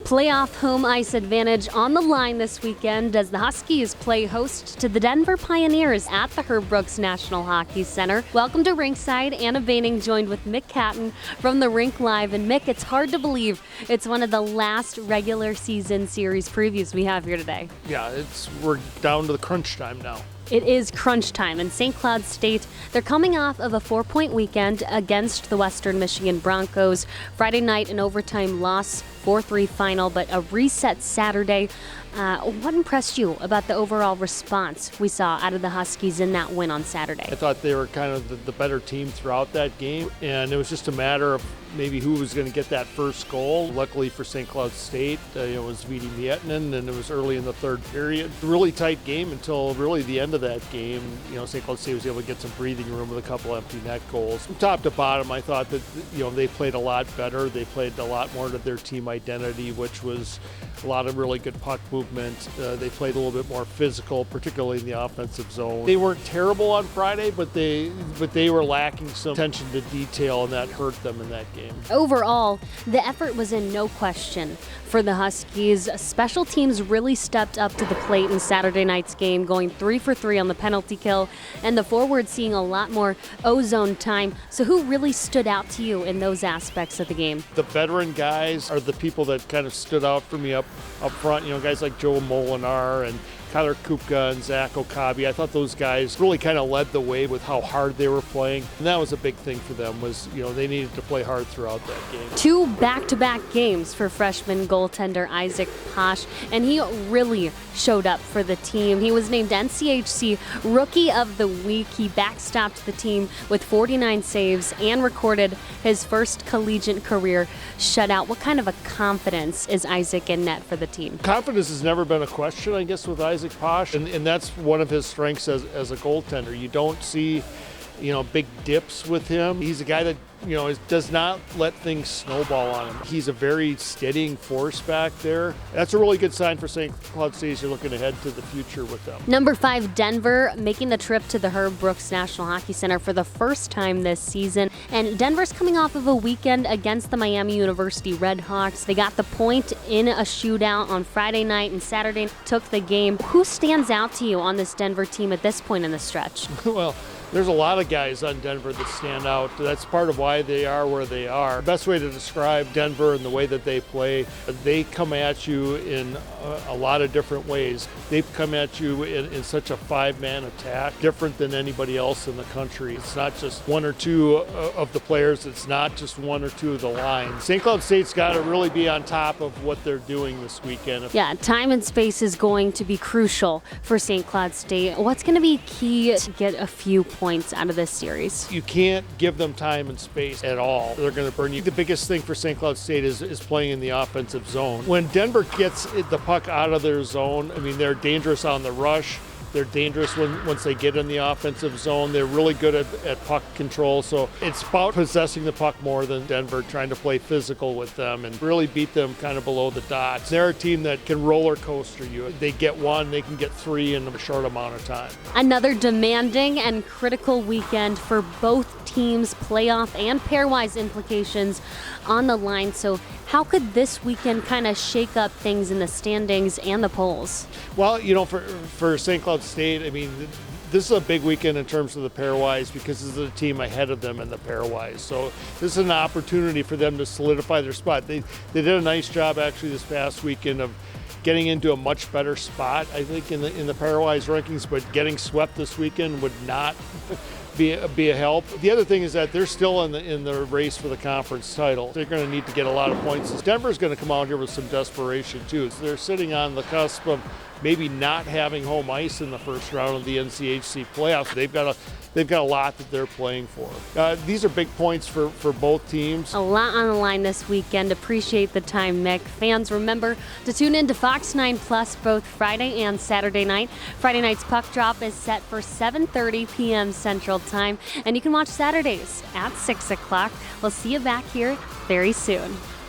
Playoff home ice advantage on the line this weekend as the Huskies play host to the Denver Pioneers at the Herb Brooks National Hockey Center. Welcome to Rinkside. Anna Vaining joined with Mick Catton from the Rink Live. And Mick, it's hard to believe it's one of the last regular season series previews we have here today. Yeah, we're down to the crunch time now. It is crunch time, and St. Cloud State, they're coming off of a 4-point weekend against the Western Michigan Broncos. Friday night, an overtime loss, 4-3 final, but a reset Saturday. What impressed you about the overall response we saw out of the Huskies in that win on Saturday? I thought they were kind of the better team throughout that game, and it was just a matter of maybe who was going to get that first goal. Luckily for St. Cloud State, it was Vidi Miettinen, and it was early in the third period. Really tight game until really the end of that game. St. Cloud State was able to get some breathing room with a couple empty net goals. From top to bottom, I thought that they played a lot better. They played a lot more to their team identity, which was a lot of really good puck movement. They played a little bit more physical, particularly in the offensive zone. They weren't terrible on Friday, but they were lacking some attention to detail, and that hurt them in that game. Overall, the effort was in no question for the Huskies. Special teams really stepped up to the plate in Saturday night's game, going 3 for 3 on the penalty kill, and the forwards seeing a lot more O-zone time. So who really stood out to you in those aspects of the game? The veteran guys are the people that kind of stood out for me up front. Guys like Joe Molinar and Kyler Kupka and Zach Okabe. I thought those guys really kind of led the way with how hard they were playing. And that was a big thing for them was, they needed to play hard throughout that game. 2 back-to-back games for freshman goaltender Isaac Posh, and he really showed up for the team. He was named NCHC Rookie of the Week. He backstopped the team with 49 saves and recorded his first collegiate career shutout. What kind of a confidence is Isaac in net for the team? Confidence has never been a question, I guess, with Isaac Posh, and that's one of his strengths as a goaltender. You don't see, big dips with him. He's a guy that, does not let things snowball on him. He's a very steadying force back there. That's a really good sign for St. Cloud State as you're looking ahead to the future with them. Number 5, Denver, making the trip to the Herb Brooks National Hockey Center for the first time this season. And Denver's coming off of a weekend against the Miami University Redhawks. They got the point in a shootout on Friday night, and Saturday took the game. Who stands out to you on this Denver team at this point in the stretch? Well, there's a lot of guys on Denver that stand out. That's part of why they are where they are. The best way to describe Denver and the way that they play, they come at you in a lot of different ways. They come at you in such a 5-man attack, different than anybody else in the country. It's not just 1 or 2 of the players. It's not just 1 or 2 of the lines. St. Cloud State's got to really be on top of what they're doing this weekend. Yeah, time and space is going to be crucial for St. Cloud State. What's going to be key to get a few points out of this series? You can't give them time and space at all. They're going to burn you. The biggest thing for St. Cloud State is playing in the offensive zone. When Denver gets the puck out of their zone, they're dangerous on the rush. They're dangerous once they get in the offensive zone. They're really good at puck control. So it's about possessing the puck more than Denver, trying to play physical with them and really beat them kind of below the dots. They're a team that can roller coaster you. They get 1, they can get 3 in a short amount of time. Another demanding and critical weekend for both teams, playoff and pairwise implications on the line. So how could this weekend kind of shake up things in the standings and the polls? Well, for St. Cloud State, this is a big weekend in terms of the pairwise because this is a team ahead of them in the pairwise. So this is an opportunity for them to solidify their spot. They did a nice job actually this past weekend of getting into a much better spot, I think, in the pairwise rankings, but getting swept this weekend would not be a help. The other thing is that they're still in the race for the conference title. They're going to need to get a lot of points. Denver's going to come out here with some desperation too. So they're sitting on the cusp of maybe not having home ice in the first round of the NCHC playoffs. They've got a lot that they're playing for. These are big points for both teams. A lot on the line this weekend. Appreciate the time, Mick. Fans, remember to tune in to Fox 9 Plus both Friday and Saturday night. Friday night's puck drop is set for 7:30 p.m. Central Time, and you can watch Saturdays at 6 o'clock. We'll see you back here very soon.